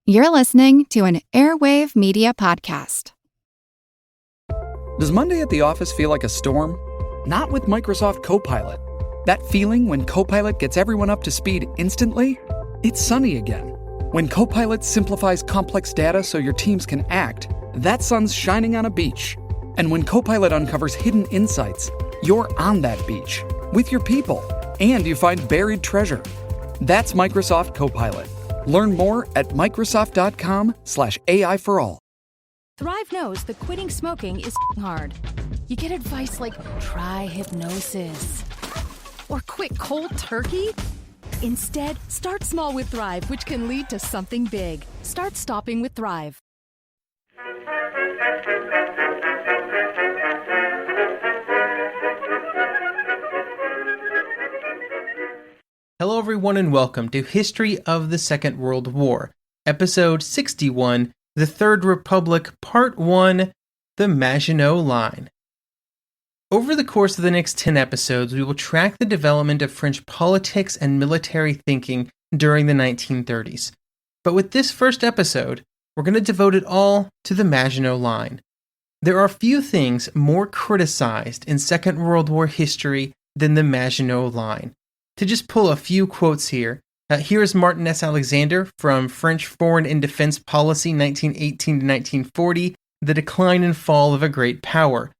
You're listening to an Airwave Media Podcast. Does Monday at the office feel like a storm? Not with Microsoft Copilot. That feeling when Copilot gets everyone up to speed instantly? It's sunny again. When Copilot simplifies complex data so your teams can act, that sun's shining on a beach. And when Copilot uncovers hidden insights, you're on that beach with your people, and you find buried treasure. That's Microsoft Copilot. Learn more at Microsoft.com/AI for all. Thrive knows that quitting smoking is hard. You get advice like, try hypnosis or quit cold turkey. Instead, start small with Thrive, which can lead to something big. Start stopping with Thrive. Hello everyone and welcome to History of the Second World War, Episode 61, The Third Republic, Part 1, The Maginot Line. Over the course of the next 10 episodes, we will track the development of French politics and military thinking during the 1930s. But with this first episode, we're going to devote it all to the Maginot Line. There are few things more criticized in Second World War history than the Maginot Line. To just pull a few quotes here, here is Martin S. Alexander from French Foreign and Defense Policy 1918 to 1940, The Decline and Fall of a Great Power.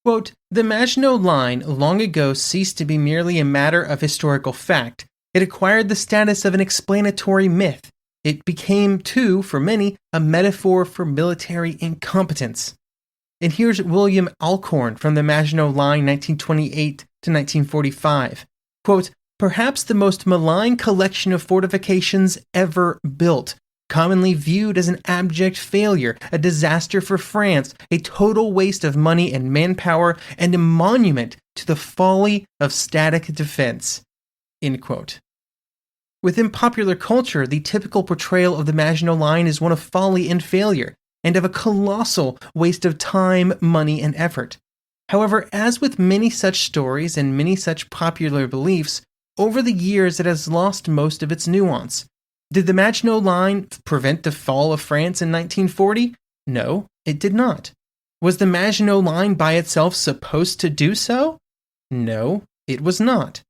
Quote, "The Maginot Line long ago ceased to be merely a matter of historical fact. It acquired the status of an explanatory myth. It became, too, for many, a metaphor for military incompetence." And here's William Alcorn from the Maginot Line 1928 to 1945. Quote, "Perhaps the most malign collection of fortifications ever built, commonly viewed as an abject failure, a disaster for France, a total waste of money and manpower, and a monument to the folly of static defense." End quote. Within popular culture, the typical portrayal of the Maginot Line is one of folly and failure, and of a colossal waste of time, money, and effort. However, as with many such stories and many such popular beliefs, over the years, it has lost most of its nuance. Did the Maginot Line prevent the fall of France in 1940? No, it did not. Was the Maginot Line by itself supposed to do so? No, it was not.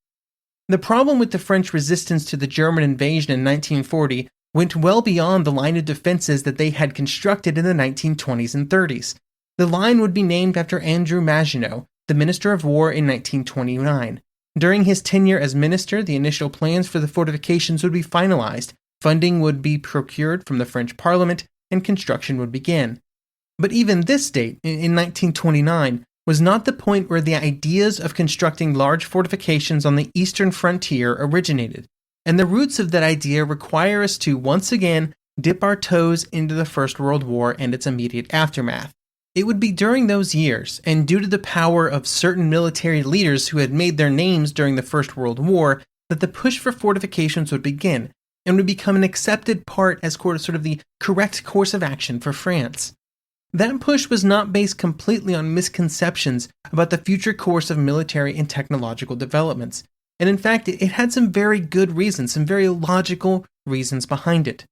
The problem with the French resistance to the German invasion in 1940 went well beyond the line of defenses that they had constructed in the 1920s and 30s. The line would be named after Andrew Maginot, the Minister of War in 1929. During his tenure as minister, the initial plans for the fortifications would be finalized, funding would be procured from the French Parliament, and construction would begin. But even this date, in 1929, was not the point where the ideas of constructing large fortifications on the eastern frontier originated, and the roots of that idea require us to once again dip our toes into the First World War and its immediate aftermath. It would be during those years, and due to the power of certain military leaders who had made their names during the First World War, that the push for fortifications would begin, and would become an accepted part as sort of the correct course of action for France. That push was not based completely on misconceptions about the future course of military and technological developments, and in fact, it had some very good reasons, some very logical reasons behind it.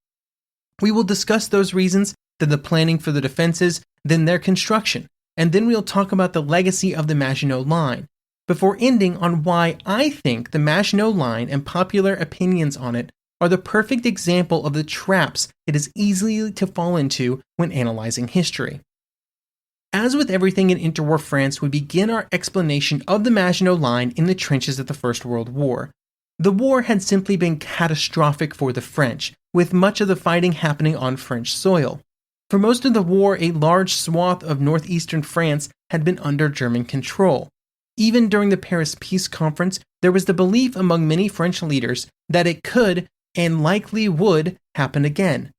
We will discuss those reasons, then the planning for the defenses, then their construction, and then we'll talk about the legacy of the Maginot Line, before ending on why I think the Maginot Line and popular opinions on it are the perfect example of the traps it is easy to fall into when analyzing history. As with everything in interwar France, we begin our explanation of the Maginot Line in the trenches of the First World War. The war had simply been catastrophic for the French, with much of the fighting happening on French soil. For most of the war, a large swath of northeastern France had been under German control. Even during the Paris Peace Conference, there was the belief among many French leaders that it could, and likely would, happen again.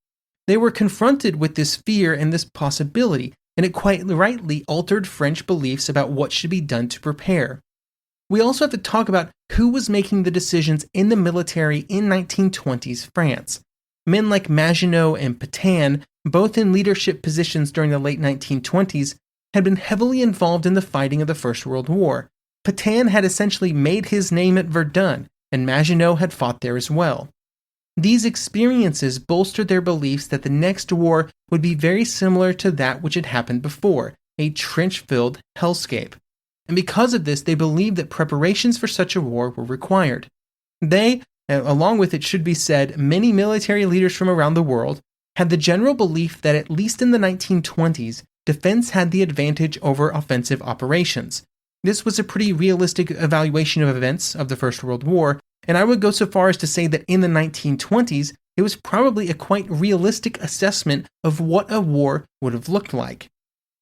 They were confronted with this fear and this possibility, and it quite rightly altered French beliefs about what should be done to prepare. We also have to talk about who was making the decisions in the military in 1920s France. Men like Maginot and Pétain, both in leadership positions during the late 1920s, had been heavily involved in the fighting of the First World War. Pétain had essentially made his name at Verdun, and Maginot had fought there as well. These experiences bolstered their beliefs that the next war would be very similar to that which had happened before, a trench-filled hellscape. And because of this, they believed that preparations for such a war were required. They, along with it should be said, many military leaders from around the world, had the general belief that at least in the 1920s, defense had the advantage over offensive operations. This was a pretty realistic evaluation of events of the First World War, and I would go so far as to say that in the 1920s, it was probably a quite realistic assessment of what a war would have looked like.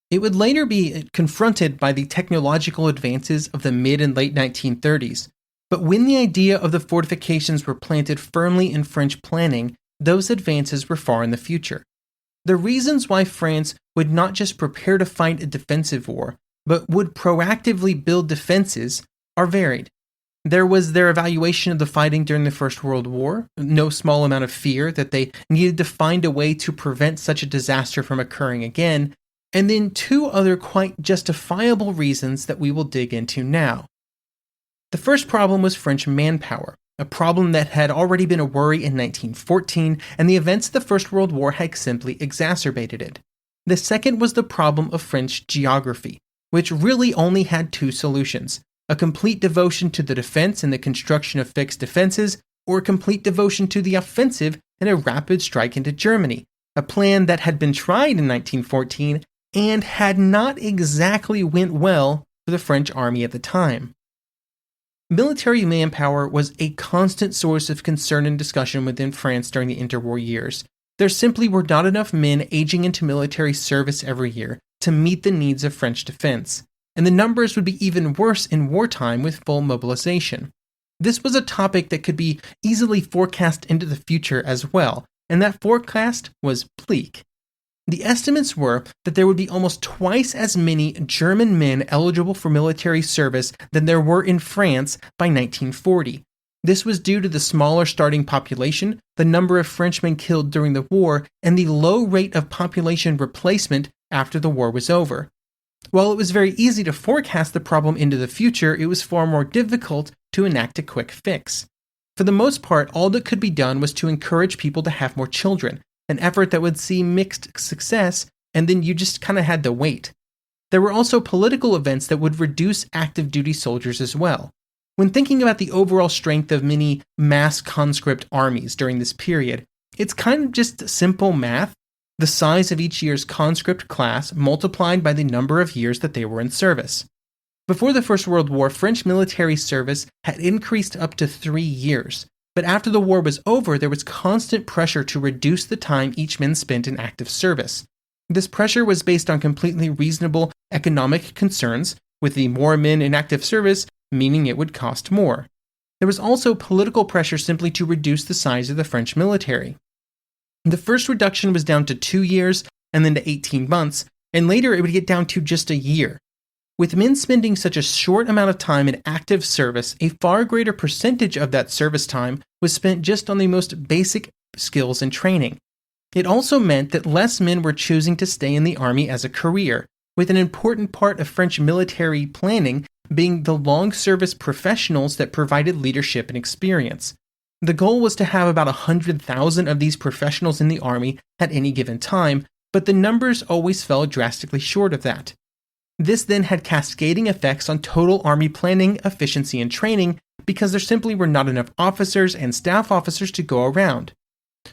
It would later be confronted by the technological advances of the mid and late 1930s, but when the idea of the fortifications were planted firmly in French planning, those advances were far in the future. The reasons why France would not just prepare to fight a defensive war, but would proactively build defenses are varied. There was their evaluation of the fighting during the First World War, no small amount of fear that they needed to find a way to prevent such a disaster from occurring again, and then two other quite justifiable reasons that we will dig into now. The first problem was French manpower, a problem that had already been a worry in 1914, and the events of the First World War had simply exacerbated it. The second was the problem of French geography, which really only had two solutions: a complete devotion to the defense and the construction of fixed defenses, or a complete devotion to the offensive and a rapid strike into Germany, a plan that had been tried in 1914 and had not exactly went well for the French army at the time. Military manpower was a constant source of concern and discussion within France during the interwar years. There simply were not enough men aging into military service every year to meet the needs of French defense, and the numbers would be even worse in wartime with full mobilization. This was a topic that could be easily forecast into the future as well, and that forecast was bleak. The estimates were that there would be almost twice as many German men eligible for military service than there were in France by 1940. This was due to the smaller starting population, the number of Frenchmen killed during the war, and the low rate of population replacement after the war was over. While it was very easy to forecast the problem into the future, it was far more difficult to enact a quick fix. For the most part, all that could be done was to encourage people to have more children, an effort that would see mixed success, and then you just kind of had to wait. There were also political events that would reduce active duty soldiers as well. When thinking about the overall strength of many mass conscript armies during this period, it's kind of just simple math: the size of each year's conscript class multiplied by the number of years that they were in service. Before the First World War, French military service had increased up to 3 years, but after the war was over, there was constant pressure to reduce the time each man spent in active service. This pressure was based on completely reasonable economic concerns, with the more men in active service meaning it would cost more. There was also political pressure simply to reduce the size of the French military. The first reduction was down to 2 years and then to 18 months, and later it would get down to just a year. With men spending such a short amount of time in active service, a far greater percentage of that service time was spent just on the most basic skills and training. It also meant that less men were choosing to stay in the army as a career, with an important part of French military planning being the long service professionals that provided leadership and experience. The goal was to have about 100,000 of these professionals in the army at any given time, but the numbers always fell drastically short of that. This then had cascading effects on total army planning, efficiency, and training because there simply were not enough officers and staff officers to go around.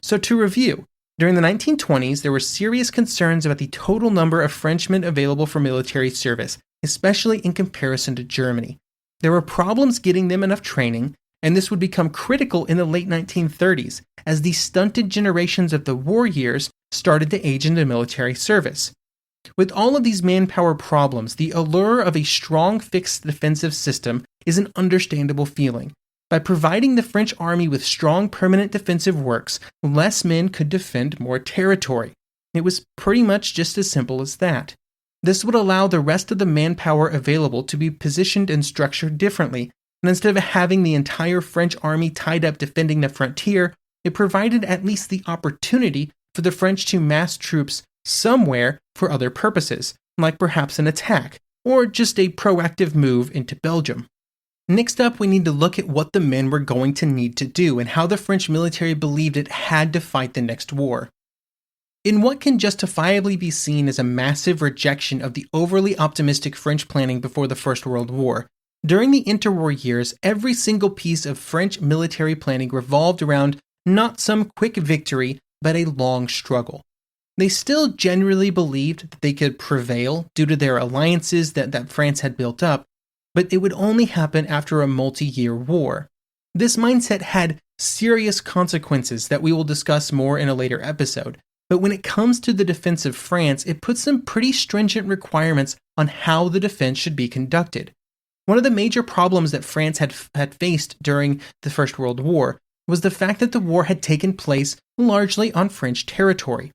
So to review, during the 1920s, there were serious concerns about the total number of Frenchmen available for military service, especially in comparison to Germany. There were problems getting them enough training, and this would become critical in the late 1930s as the stunted generations of the war years started to age into military service. With all of these manpower problems, the allure of a strong fixed defensive system is an understandable feeling. By providing the French army with strong permanent defensive works, less men could defend more territory. It was pretty much just as simple as that. This would allow the rest of the manpower available to be positioned and structured differently, and instead of having the entire French army tied up defending the frontier, it provided at least the opportunity for the French to mass troops somewhere for other purposes, like perhaps an attack, or just a proactive move into Belgium. Next up, we need to look at what the men were going to need to do and how the French military believed it had to fight the next war. In what can justifiably be seen as a massive rejection of the overly optimistic French planning before the First World War, during the interwar years, every single piece of French military planning revolved around not some quick victory, but a long struggle. They still generally believed that they could prevail due to their alliances that France had built up, but it would only happen after a multi-year war. This mindset had serious consequences that we will discuss more in a later episode, but when it comes to the defense of France, it puts some pretty stringent requirements on how the defense should be conducted. One of the major problems that France had faced during the First World War was the fact that the war had taken place largely on French territory.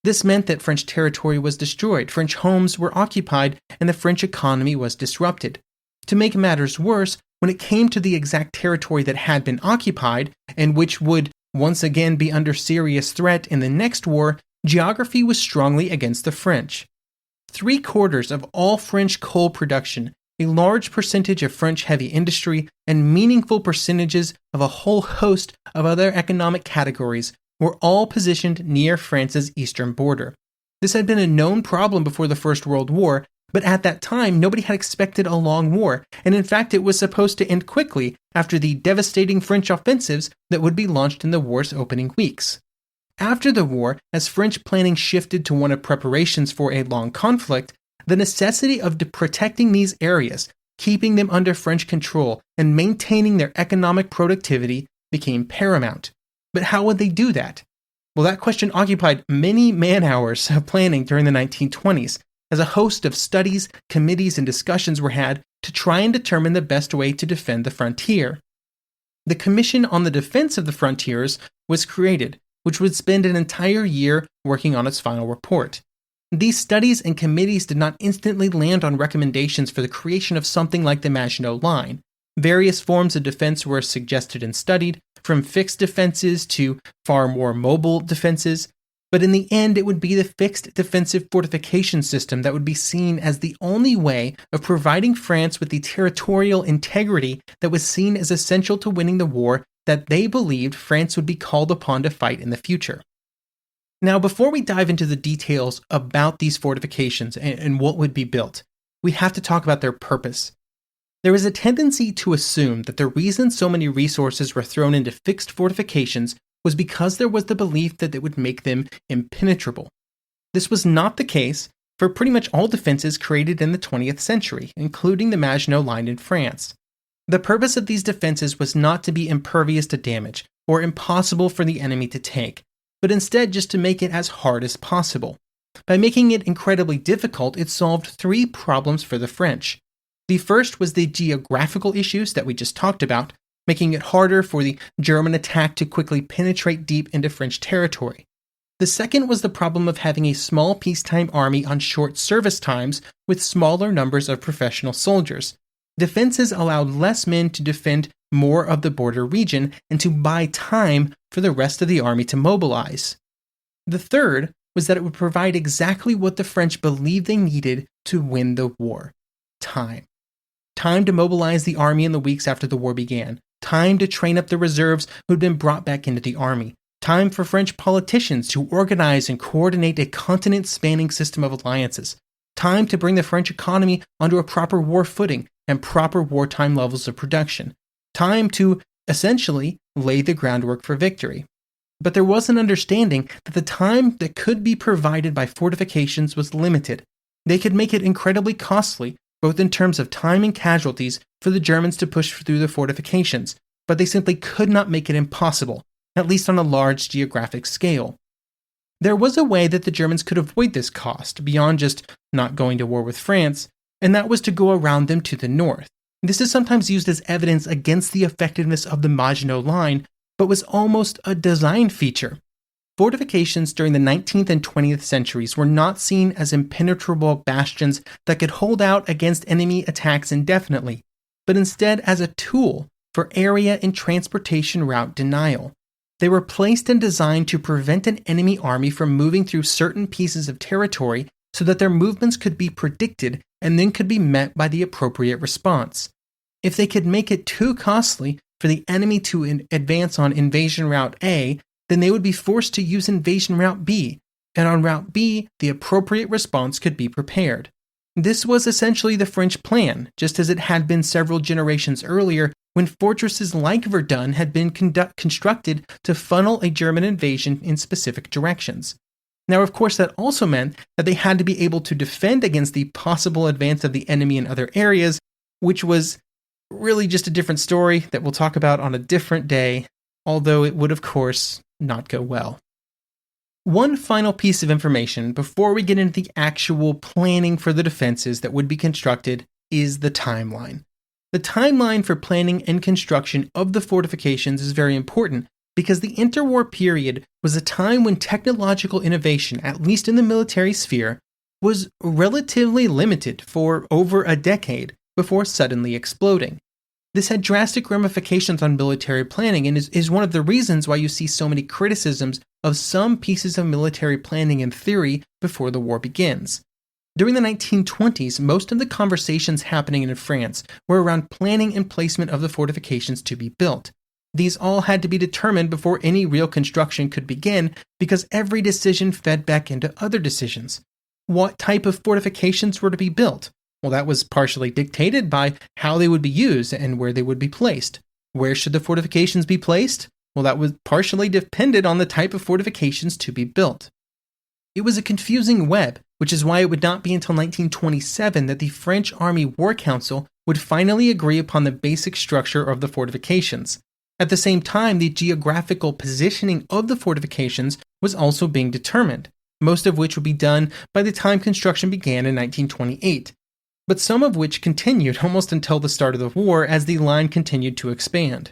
This meant that French territory was destroyed, French homes were occupied, and the French economy was disrupted. To make matters worse, when it came to the exact territory that had been occupied, and which would once again be under serious threat in the next war, geography was strongly against the French. 3/4 of all French coal production, a large percentage of French heavy industry, and meaningful percentages of a whole host of other economic categories were all positioned near France's eastern border. This had been a known problem before the First World War, but at that time nobody had expected a long war, and in fact it was supposed to end quickly after the devastating French offensives that would be launched in the war's opening weeks. After the war, as French planning shifted to one of preparations for a long conflict, the necessity of protecting these areas, keeping them under French control, and maintaining their economic productivity became paramount. But how would they do that? Well, that question occupied many man-hours of planning during the 1920s, as a host of studies, committees, and discussions were had to try and determine the best way to defend the frontier. The Commission on the Defense of the Frontiers was created, which would spend an entire year working on its final report. These studies and committees did not instantly land on recommendations for the creation of something like the Maginot Line. Various forms of defense were suggested and studied, from fixed defenses to far more mobile defenses, but in the end it would be the fixed defensive fortification system that would be seen as the only way of providing France with the territorial integrity that was seen as essential to winning the war that they believed France would be called upon to fight in the future. Now, before we dive into the details about these fortifications and what would be built, we have to talk about their purpose. There is a tendency to assume that the reason so many resources were thrown into fixed fortifications was because there was the belief that it would make them impenetrable. This was not the case for pretty much all defenses created in the 20th century, including the Maginot Line in France. The purpose of these defenses was not to be impervious to damage or impossible for the enemy to take, but instead just to make it as hard as possible. By making it incredibly difficult, it solved 3 problems for the French. The first was the geographical issues that we just talked about, making it harder for the German attack to quickly penetrate deep into French territory. The second was the problem of having a small peacetime army on short service times with smaller numbers of professional soldiers. Defenses allowed less men to defend more of the border region and to buy time for the rest of the army to mobilize. The third was that it would provide exactly what the French believed they needed to win the war: time. Time to mobilize the army in the weeks after the war began. Time to train up the reserves who had been brought back into the army. Time for French politicians to organize and coordinate a continent-spanning system of alliances. Time to bring the French economy onto a proper war footing and proper wartime levels of production. Time to, essentially, lay the groundwork for victory. But there was an understanding that the time that could be provided by fortifications was limited. They could make it incredibly costly, both in terms of time and casualties, for the Germans to push through the fortifications, but they simply could not make it impossible, at least on a large geographic scale. There was a way that the Germans could avoid this cost, beyond just not going to war with France, and that was to go around them to the north. This is sometimes used as evidence against the effectiveness of the Maginot Line, but was almost a design feature. Fortifications during the 19th and 20th centuries were not seen as impenetrable bastions that could hold out against enemy attacks indefinitely, but instead as a tool for area and transportation route denial. They were placed and designed to prevent an enemy army from moving through certain pieces of territory so that their movements could be predicted and then could be met by the appropriate response. If they could make it too costly for the enemy to advance on invasion route A, then they would be forced to use invasion route B, and on route B, the appropriate response could be prepared. This was essentially the French plan, just as it had been several generations earlier when fortresses like Verdun had been constructed to funnel a German invasion in specific directions. Now, of course, that also meant that they had to be able to defend against the possible advance of the enemy in other areas, which was really just a different story that we'll talk about on a different day, although it would, of course, not go well. One final piece of information before we get into the actual planning for the defenses that would be constructed is the timeline. The timeline for planning and construction of the fortifications is very important because the interwar period was a time when technological innovation, at least in the military sphere, was relatively limited for over a decade before suddenly exploding. This had drastic ramifications on military planning and is one of the reasons why you see so many criticisms of some pieces of military planning and theory before the war begins. During the 1920s, most of the conversations happening in France were around planning and placement of the fortifications to be built. These all had to be determined before any real construction could begin because every decision fed back into other decisions. What type of fortifications were to be built? Well, that was partially dictated by how they would be used and where they would be placed. Where should the fortifications be placed? Well, that was partially dependent on the type of fortifications to be built. It was a confusing web, which is why it would not be until 1927 that the French Army War Council would finally agree upon the basic structure of the fortifications. At the same time, the geographical positioning of the fortifications was also being determined, most of which would be done by the time construction began in 1928, but some of which continued almost until the start of the war as the line continued to expand.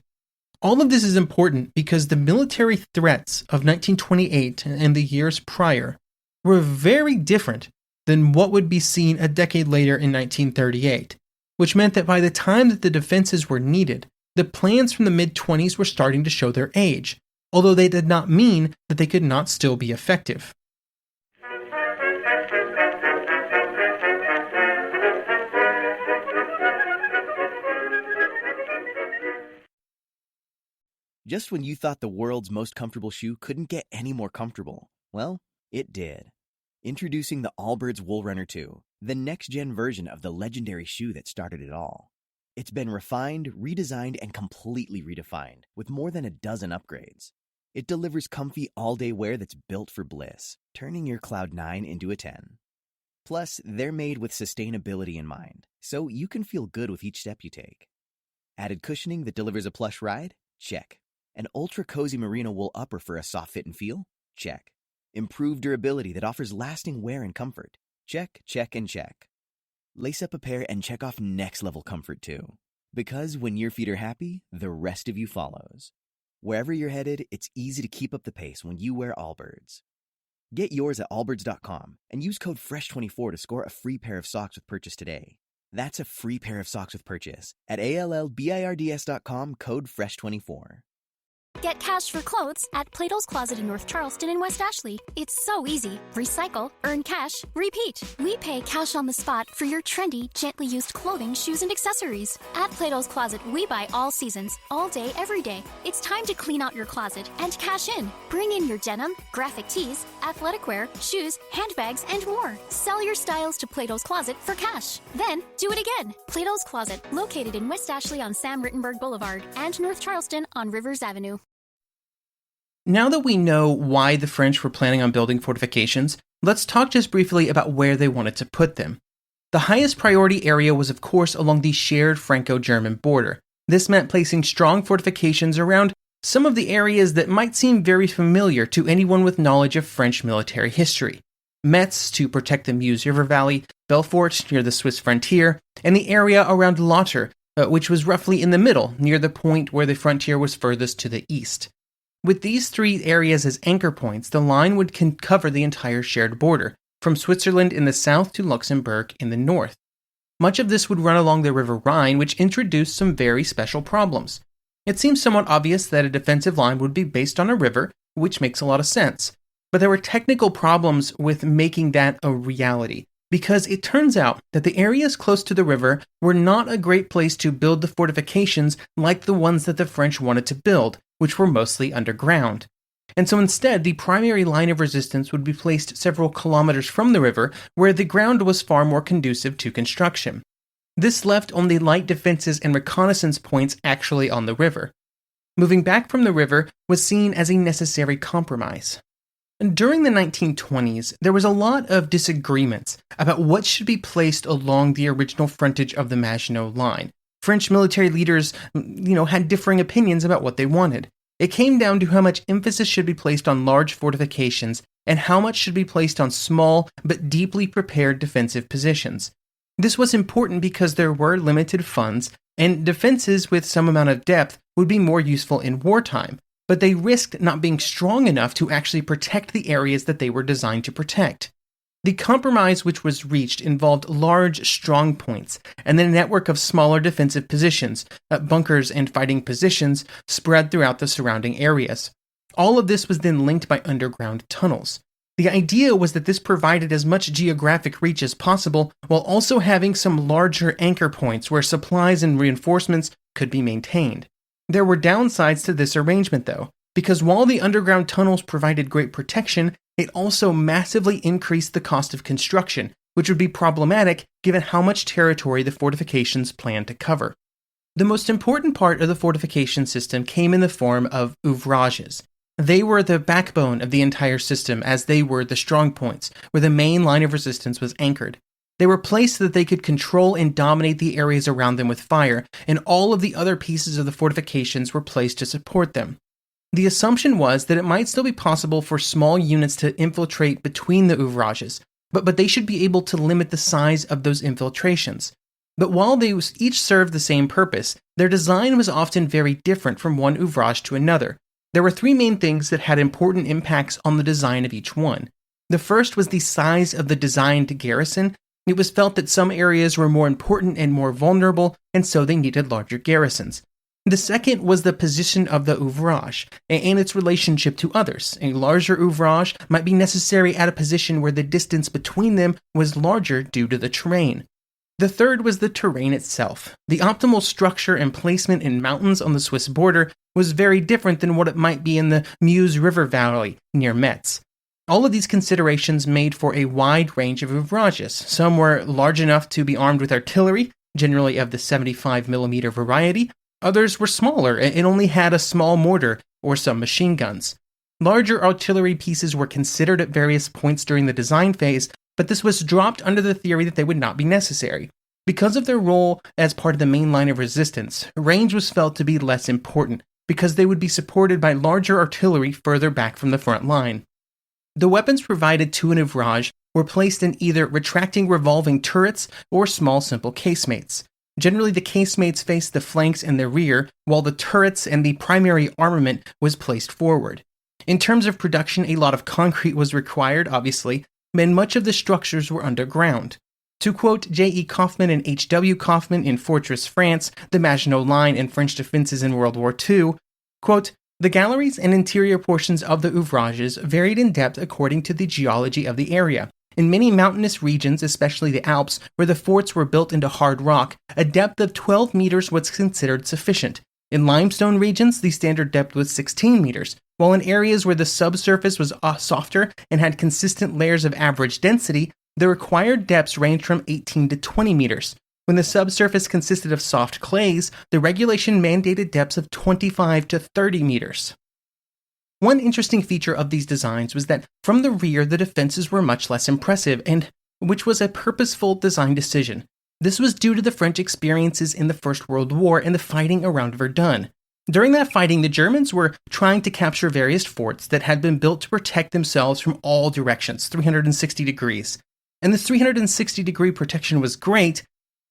All of this is important because the military threats of 1928 and the years prior were very different than what would be seen a decade later in 1938, which meant that by the time that the defenses were needed, the plans from the mid-20s were starting to show their age, although they did not mean that they could not still be effective. Just when you thought the world's most comfortable shoe couldn't get any more comfortable, well, it did. Introducing the Allbirds Wool Runner 2, the next-gen version of the legendary shoe that started it all. It's been refined, redesigned, and completely redefined, with more than a dozen upgrades. It delivers comfy all-day wear that's built for bliss, turning your Cloud 9 into a 10. Plus, they're made with sustainability in mind, so you can feel good with each step you take. Added cushioning that delivers a plush ride? Check. An ultra-cozy merino wool upper for a soft fit and feel? Check. Improved durability that offers lasting wear and comfort? Check, check, and check. Lace up a pair and check off next-level comfort too. Because when your feet are happy, the rest of you follows. Wherever you're headed, it's easy to keep up the pace when you wear Allbirds. Get yours at allbirds.com and use code FRESH24 to score a free pair of socks with purchase today. That's a free pair of socks with purchase at allbirds.com, code FRESH24. Get cash for clothes at Plato's Closet in North Charleston and West Ashley. It's so easy. Recycle, earn cash, repeat. We pay cash on the spot for your trendy, gently used clothing, shoes, and accessories. At Plato's Closet, we buy all seasons, all day, every day. It's time to clean out your closet and cash in. Bring in your denim, graphic tees, athletic wear, shoes, handbags, and more. Sell your styles to Plato's Closet for cash. Then, do it again. Plato's Closet, located in West Ashley on Sam Rittenberg Boulevard and North Charleston on Rivers Avenue. Now that we know why the French were planning on building fortifications, let's talk just briefly about where they wanted to put them. The highest priority area was, of course, along the shared Franco-German border. This meant placing strong fortifications around some of the areas that might seem very familiar to anyone with knowledge of French military history. Metz to protect the Meuse River Valley, Belfort near the Swiss frontier, and the area around Lauter, which was roughly in the middle, near the point where the frontier was furthest to the east. With these three areas as anchor points, the line would cover the entire shared border, from Switzerland in the south to Luxembourg in the north. Much of this would run along the River Rhine, which introduced some very special problems. It seems somewhat obvious that a defensive line would be based on a river, which makes a lot of sense. But there were technical problems with making that a reality, because it turns out that the areas close to the river were not a great place to build the fortifications like the ones that the French wanted to build, which were mostly underground. And so instead, the primary line of resistance would be placed several kilometers from the river, where the ground was far more conducive to construction. This left only light defenses and reconnaissance points actually on the river. Moving back from the river was seen as a necessary compromise. During the 1920s, there was a lot of disagreements about what should be placed along the original frontage of the Maginot Line. French military leaders, had differing opinions about what they wanted. It came down to how much emphasis should be placed on large fortifications and how much should be placed on small but deeply prepared defensive positions. This was important because there were limited funds, and defenses with some amount of depth would be more useful in wartime, but they risked not being strong enough to actually protect the areas that they were designed to protect. The compromise which was reached involved large strong points and then a network of smaller defensive positions, bunkers and fighting positions spread throughout the surrounding areas. All of this was then linked by underground tunnels. The idea was that this provided as much geographic reach as possible while also having some larger anchor points where supplies and reinforcements could be maintained. There were downsides to this arrangement though, because while the underground tunnels provided great protection, it also massively increased the cost of construction, which would be problematic given how much territory the fortifications planned to cover. The most important part of the fortification system came in the form of ouvrages. They were the backbone of the entire system, as they were the strong points, where the main line of resistance was anchored. They were placed so that they could control and dominate the areas around them with fire, and all of the other pieces of the fortifications were placed to support them. The assumption was that it might still be possible for small units to infiltrate between the ouvrages, but they should be able to limit the size of those infiltrations. But while they each served the same purpose, their design was often very different from one ouvrage to another. There were three main things that had important impacts on the design of each one. The first was the size of the designed garrison. It was felt that some areas were more important and more vulnerable, and so they needed larger garrisons. The second was the position of the ouvrage and its relationship to others. A larger ouvrage might be necessary at a position where the distance between them was larger due to the terrain. The third was the terrain itself. The optimal structure and placement in mountains on the Swiss border was very different than what it might be in the Meuse River Valley near Metz. All of these considerations made for a wide range of ouvrages. Some were large enough to be armed with artillery, generally of the 75mm variety. Others were smaller and only had a small mortar or some machine guns. Larger artillery pieces were considered at various points during the design phase, but this was dropped under the theory that they would not be necessary. Because of their role as part of the main line of resistance, range was felt to be less important, because they would be supported by larger artillery further back from the front line. The weapons provided to an ouvrage were placed in either retracting revolving turrets or small simple casemates. Generally, the casemates faced the flanks and the rear, while the turrets and the primary armament was placed forward. In terms of production, a lot of concrete was required, obviously, and much of the structures were underground. To quote J.E. Kaufman and H.W. Kaufman in Fortress France, the Maginot Line and French defenses in World War II, quote, "The galleries and interior portions of the ouvrages varied in depth according to the geology of the area. In many mountainous regions, especially the Alps, where the forts were built into hard rock, a depth of 12 meters was considered sufficient. In limestone regions, the standard depth was 16 meters, while in areas where the subsurface was softer and had consistent layers of average density, the required depths ranged from 18 to 20 meters. When the subsurface consisted of soft clays, the regulation mandated depths of 25 to 30 meters. One interesting feature of these designs was that from the rear the defenses were much less impressive, and which was a purposeful design decision. This was due to the French experiences in the First World War and the fighting around Verdun. During that fighting, the Germans were trying to capture various forts that had been built to protect themselves from all directions, 360 degrees. And this 360-degree protection was great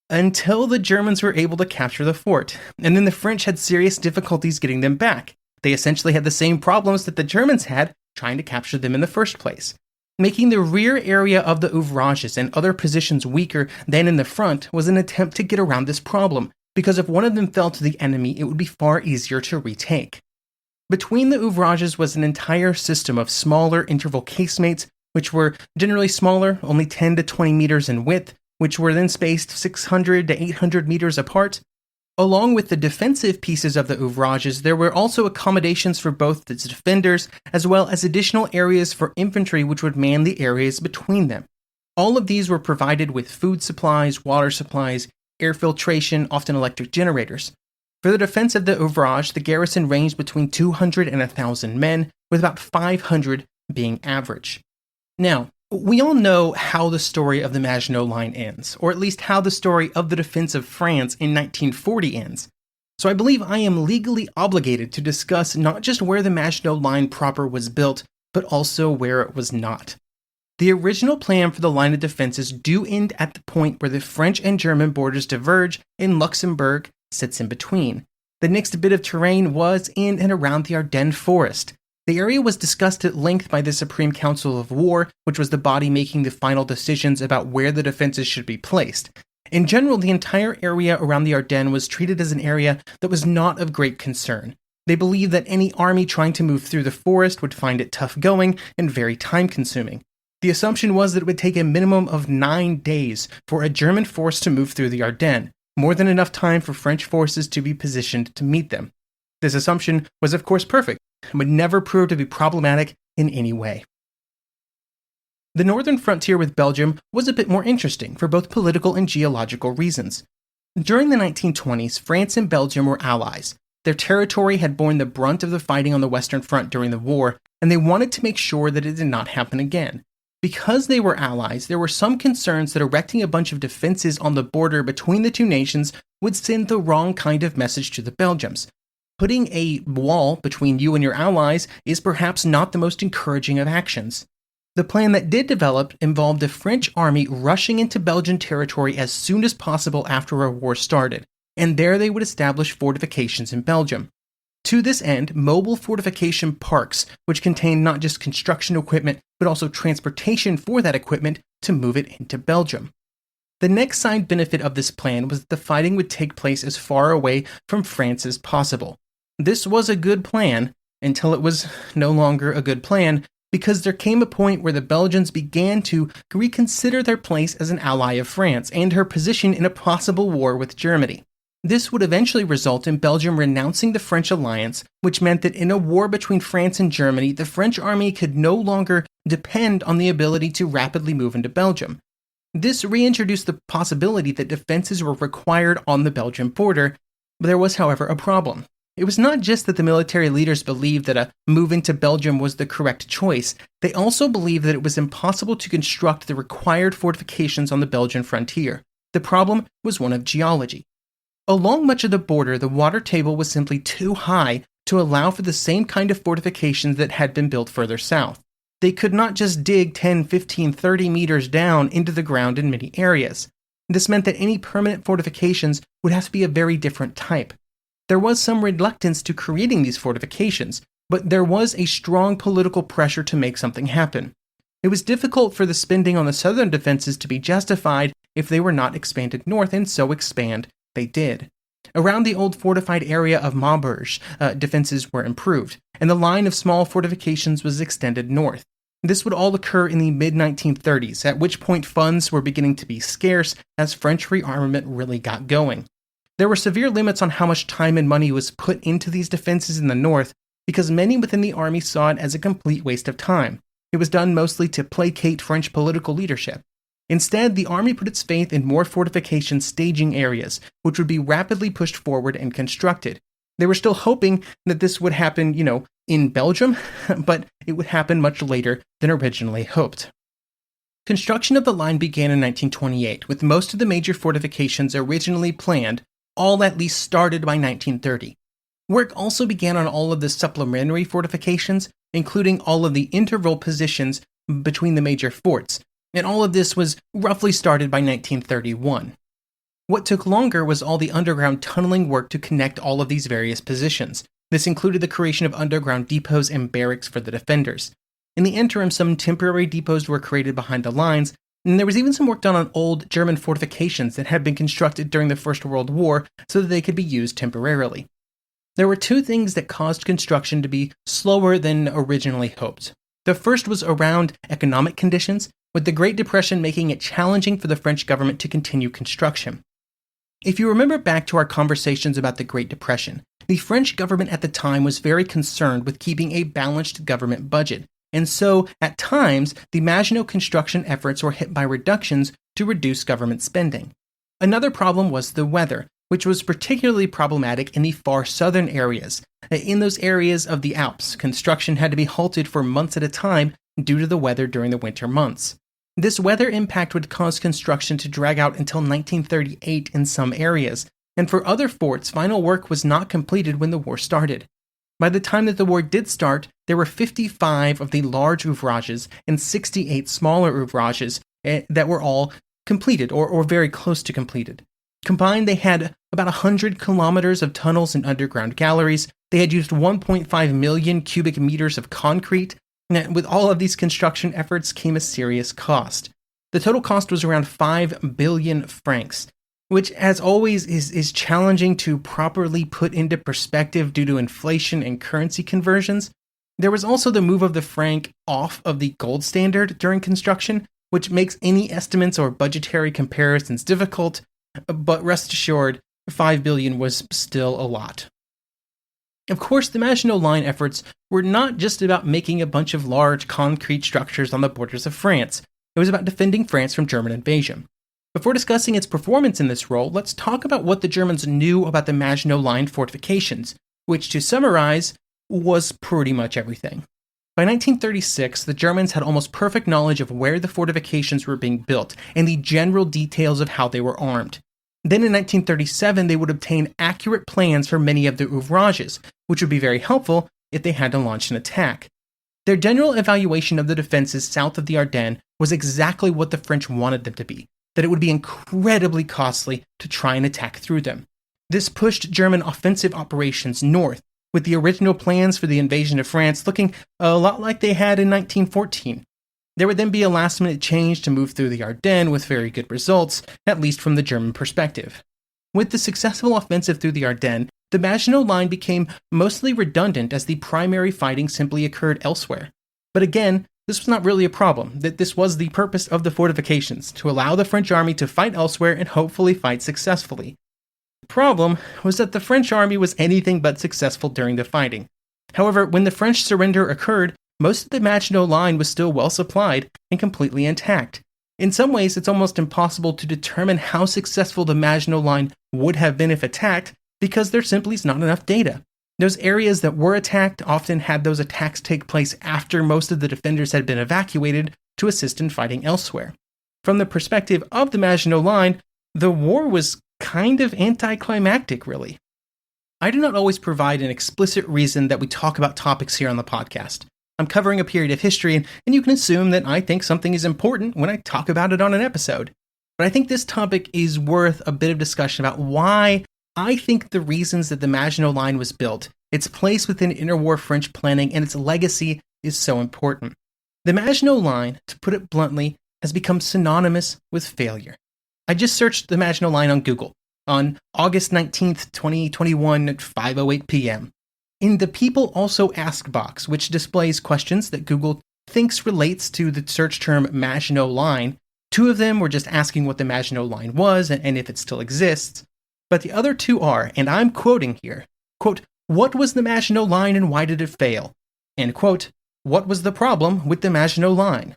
until the Germans were able to capture the fort, and then the French had serious difficulties getting them back. They essentially had the same problems that the Germans had trying to capture them in the first place. Making the rear area of the ouvrages and other positions weaker than in the front was an attempt to get around this problem, because if one of them fell to the enemy, it would be far easier to retake. Between the ouvrages was an entire system of smaller interval casemates, which were generally smaller, only 10 to 20 meters in width, which were then spaced 600 to 800 meters apart. Along with the defensive pieces of the ouvrages, there were also accommodations for both its defenders, as well as additional areas for infantry which would man the areas between them. All of these were provided with food supplies, water supplies, air filtration, often electric generators. For the defense of the ouvrage, the garrison ranged between 200 and 1,000 men, with about 500 being average. Now, we all know how the story of the Maginot Line ends, or at least how the story of the defense of France in 1940 ends. So I believe I am legally obligated to discuss not just where the Maginot Line proper was built, but also where it was not. The original plan for the line of defenses do end at the point where the French and German borders diverge and Luxembourg sits in between. The next bit of terrain was in and around the Ardennes forest. The area was discussed at length by the Supreme Council of War, which was the body making the final decisions about where the defenses should be placed. In general, the entire area around the Ardennes was treated as an area that was not of great concern. They believed that any army trying to move through the forest would find it tough going and very time-consuming. The assumption was that it would take a minimum of 9 days for a German force to move through the Ardennes, more than enough time for French forces to be positioned to meet them. This assumption was of course perfect, and would never prove to be problematic in any way. The northern frontier with Belgium was a bit more interesting for both political and geological reasons. During the 1920s, France and Belgium were allies. Their territory had borne the brunt of the fighting on the Western Front during the war, and they wanted to make sure that it did not happen again. Because they were allies, there were some concerns that erecting a bunch of defenses on the border between the two nations would send the wrong kind of message to the Belgians. Putting a wall between you and your allies is perhaps not the most encouraging of actions. The plan that did develop involved the French army rushing into Belgian territory as soon as possible after a war started, and there they would establish fortifications in Belgium. To this end, mobile fortification parks, which contained not just construction equipment, but also transportation for that equipment to move it into Belgium. The next side benefit of this plan was that the fighting would take place as far away from France as possible. This was a good plan until it was no longer a good plan, because there came a point where the Belgians began to reconsider their place as an ally of France and her position in a possible war with Germany. This would eventually result in Belgium renouncing the French alliance, which meant that in a war between France and Germany, the French army could no longer depend on the ability to rapidly move into Belgium. This reintroduced the possibility that defenses were required on the Belgian border, but there was, however, a problem. It was not just that the military leaders believed that a move into Belgium was the correct choice, they also believed that it was impossible to construct the required fortifications on the Belgian frontier. The problem was one of geology. Along much of the border, the water table was simply too high to allow for the same kind of fortifications that had been built further south. They could not just dig 10, 15, 30 meters down into the ground in many areas. This meant that any permanent fortifications would have to be a very different type. There was some reluctance to creating these fortifications, but there was a strong political pressure to make something happen. It was difficult for the spending on the southern defenses to be justified if they were not expanded north, and so expand they did. Around the old fortified area of Maubeuge, defenses were improved, and the line of small fortifications was extended north. This would all occur in the mid-1930s, at which point funds were beginning to be scarce as French rearmament really got going. There were severe limits on how much time and money was put into these defenses in the north, because many within the army saw it as a complete waste of time. It was done mostly to placate French political leadership. Instead, the army put its faith in more fortification staging areas, which would be rapidly pushed forward and constructed. They were still hoping that this would happen, in Belgium, but it would happen much later than originally hoped. Construction of the line began in 1928, with most of the major fortifications originally planned, all at least started by 1930. Work also began on all of the supplementary fortifications, including all of the interval positions between the major forts, and all of this was roughly started by 1931. What took longer was all the underground tunneling work to connect all of these various positions. This included the creation of underground depots and barracks for the defenders. In the interim, some temporary depots were created behind the lines, and there was even some work done on old German fortifications that had been constructed during the First World War so that they could be used temporarily. There were two things that caused construction to be slower than originally hoped. The first was around economic conditions, with the Great Depression making it challenging for the French government to continue construction. If you remember back to our conversations about the Great Depression, the French government at the time was very concerned with keeping a balanced government budget, and so, at times, the Maginot construction efforts were hit by reductions to reduce government spending. Another problem was the weather, which was particularly problematic in the far southern areas. In those areas of the Alps, construction had to be halted for months at a time due to the weather during the winter months. This weather impact would cause construction to drag out until 1938 in some areas, and for other forts, final work was not completed when the war started. By the time that the war did start, there were 55 of the large ouvrages and 68 smaller ouvrages that were all completed or very close to completed. Combined, they had about 100 kilometers of tunnels and underground galleries. They had used 1.5 million cubic meters of concrete. And with all of these construction efforts came a serious cost. The total cost was around 5 billion francs, which, as always, is challenging to properly put into perspective due to inflation and currency conversions. There was also the move of the franc off of the gold standard during construction, which makes any estimates or budgetary comparisons difficult, but rest assured, 5 billion was still a lot. Of course, the Maginot Line efforts were not just about making a bunch of large concrete structures on the borders of France. It was about defending France from German invasion. Before discussing its performance in this role, let's talk about what the Germans knew about the Maginot Line fortifications, which, to summarize, was pretty much everything. By 1936, the Germans had almost perfect knowledge of where the fortifications were being built and the general details of how they were armed. Then in 1937, they would obtain accurate plans for many of the ouvrages, which would be very helpful if they had to launch an attack. Their general evaluation of the defenses south of the Ardennes was exactly what the French wanted them to be, that it would be incredibly costly to try and attack through them. This pushed German offensive operations north, with the original plans for the invasion of France looking a lot like they had in 1914. There would then be a last-minute change to move through the Ardennes with very good results, at least from the German perspective. With the successful offensive through the Ardennes, the Maginot Line became mostly redundant as the primary fighting simply occurred elsewhere. But again, this was not really a problem, that this was the purpose of the fortifications, to allow the French army to fight elsewhere and hopefully fight successfully. The problem was that the French army was anything but successful during the fighting. However, when the French surrender occurred, most of the Maginot Line was still well supplied and completely intact. In some ways, it's almost impossible to determine how successful the Maginot Line would have been if attacked, because there simply is not enough data. Those areas that were attacked often had those attacks take place after most of the defenders had been evacuated to assist in fighting elsewhere. From the perspective of the Maginot Line, the war was kind of anticlimactic, really. I do not always provide an explicit reason that we talk about topics here on the podcast. I'm covering a period of history, and you can assume that I think something is important when I talk about it on an episode. But I think this topic is worth a bit of discussion about why I think the reasons that the Maginot Line was built, its place within interwar French planning, and its legacy is so important. The Maginot Line, to put it bluntly, has become synonymous with failure. I just searched the Maginot Line on Google on August 19th, 2021 at 5:08 p.m. In the People Also Ask box, which displays questions that Google thinks relates to the search term Maginot Line, 2 of them were just asking what the Maginot Line was and if it still exists. But the other 2 are, and I'm quoting here, quote, "What was the Maginot Line and why did it fail?" And quote, "What was the problem with the Maginot Line?"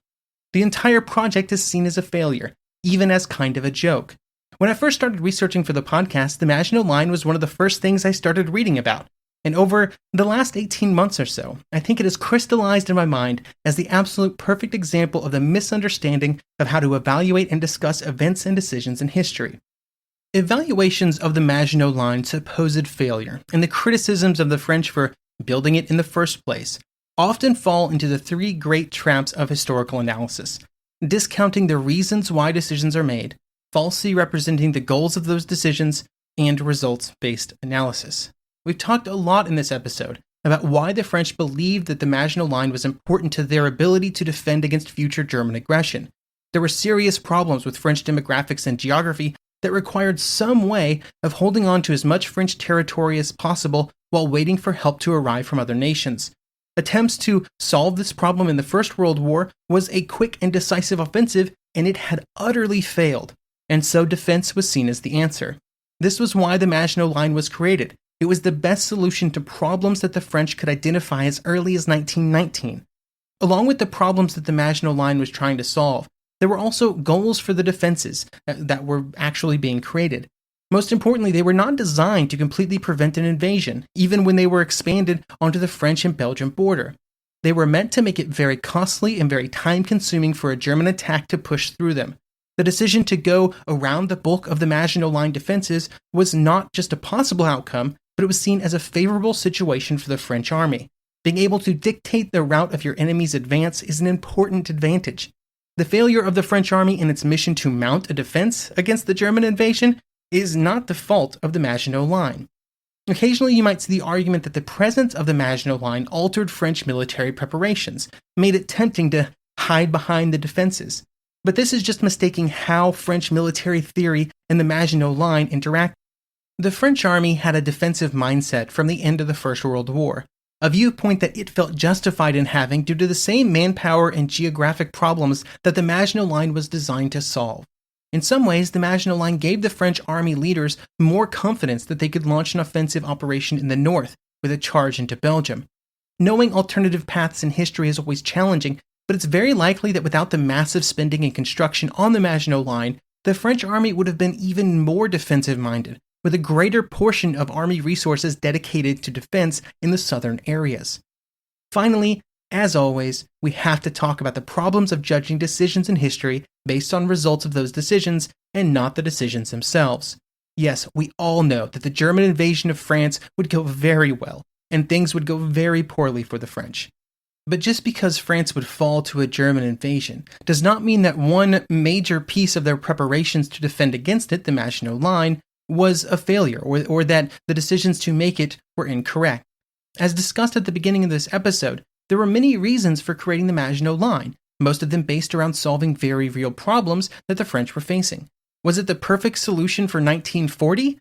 The entire project is seen as a failure, even as kind of a joke. When I first started researching for the podcast, the Maginot Line was one of the first things I started reading about. And over the last 18 months or so, I think it has crystallized in my mind as the absolute perfect example of the misunderstanding of how to evaluate and discuss events and decisions in history. Evaluations of the Maginot Line's supposed failure and the criticisms of the French for building it in the first place often fall into the 3 great traps of historical analysis: discounting the reasons why decisions are made, falsely representing the goals of those decisions, and results-based analysis. We've talked a lot in this episode about why the French believed that the Maginot Line was important to their ability to defend against future German aggression. There were serious problems with French demographics and geography that required some way of holding on to as much French territory as possible while waiting for help to arrive from other nations. Attempts to solve this problem in the First World War was a quick and decisive offensive, and it had utterly failed, and so defense was seen as the answer. This was why the Maginot Line was created. It was the best solution to problems that the French could identify as early as 1919. Along with the problems that the Maginot Line was trying to solve, there were also goals for the defenses that were actually being created. Most importantly, they were not designed to completely prevent an invasion, even when they were expanded onto the French and Belgian border. They were meant to make it very costly and very time-consuming for a German attack to push through them. The decision to go around the bulk of the Maginot Line defenses was not just a possible outcome, but it was seen as a favorable situation for the French army. Being able to dictate the route of your enemy's advance is an important advantage. The failure of the French army in its mission to mount a defense against the German invasion is not the fault of the Maginot Line. Occasionally you might see the argument that the presence of the Maginot Line altered French military preparations, made it tempting to hide behind the defenses. But this is just mistaking how French military theory and the Maginot Line interact. The French army had a defensive mindset from the end of the First World War, a viewpoint that it felt justified in having due to the same manpower and geographic problems that the Maginot Line was designed to solve. In some ways, the Maginot Line gave the French army leaders more confidence that they could launch an offensive operation in the north with a charge into Belgium. Knowing alternative paths in history is always challenging, but it's very likely that without the massive spending and construction on the Maginot Line, the French army would have been even more defensive-minded, with a greater portion of army resources dedicated to defense in the southern areas. Finally, as always, we have to talk about the problems of judging decisions in history based on results of those decisions and not the decisions themselves. Yes, we all know that the German invasion of France would go very well, and things would go very poorly for the French. But just because France would fall to a German invasion does not mean that one major piece of their preparations to defend against it, the Maginot Line, was a failure, or that the decisions to make it were incorrect. As discussed at the beginning of this episode, there were many reasons for creating the Maginot Line, most of them based around solving very real problems that the French were facing. Was it the perfect solution for 1940?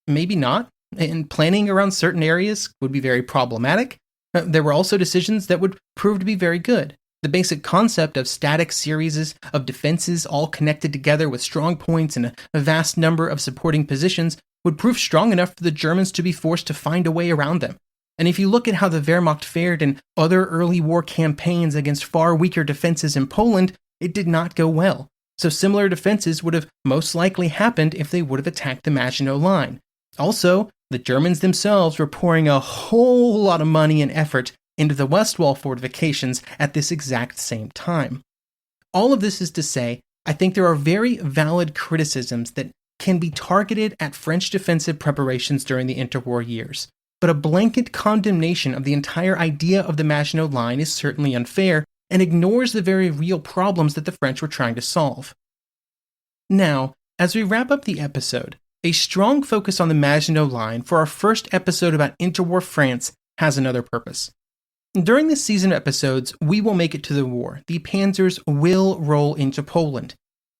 Maybe not, and planning around certain areas would be very problematic. There were also decisions that would prove to be very good. The basic concept of static series of defenses all connected together with strong points and a vast number of supporting positions would prove strong enough for the Germans to be forced to find a way around them. And if you look at how the Wehrmacht fared in other early war campaigns against far weaker defenses in Poland, it did not go well. So similar defenses would have most likely happened if they would have attacked the Maginot Line. Also, the Germans themselves were pouring a whole lot of money and effort into the West Wall fortifications at this exact same time. All of this is to say, I think there are very valid criticisms that can be targeted at French defensive preparations during the interwar years. But a blanket condemnation of the entire idea of the Maginot Line is certainly unfair and ignores the very real problems that the French were trying to solve. Now, as we wrap up the episode, a strong focus on the Maginot Line for our first episode about interwar France has another purpose. During this season of episodes, we will make it to the war. The panzers will roll into Poland.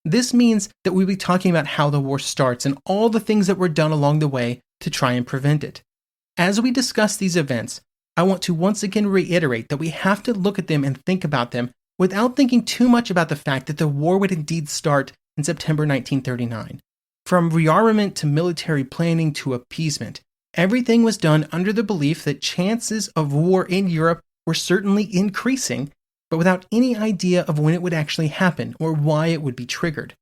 This means that we'll be talking about how the war starts and all the things that were done along the way to try and prevent it. As we discuss these events, I want to once again reiterate that we have to look at them and think about them without thinking too much about the fact that the war would indeed start in September 1939. From rearmament to military planning to appeasement, everything was done under the belief that chances of war in Europe were certainly increasing, but without any idea of when it would actually happen or why it would be triggered.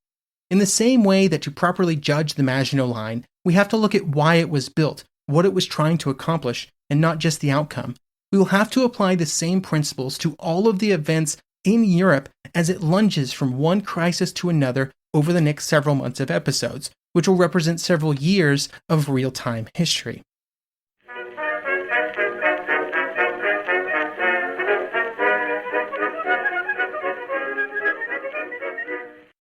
In the same way that to properly judge the Maginot Line, we have to look at why it was built, what it was trying to accomplish, and not just the outcome. We will have to apply the same principles to all of the events in Europe as it lunges from one crisis to another over the next several months of episodes, which will represent several years of real-time history.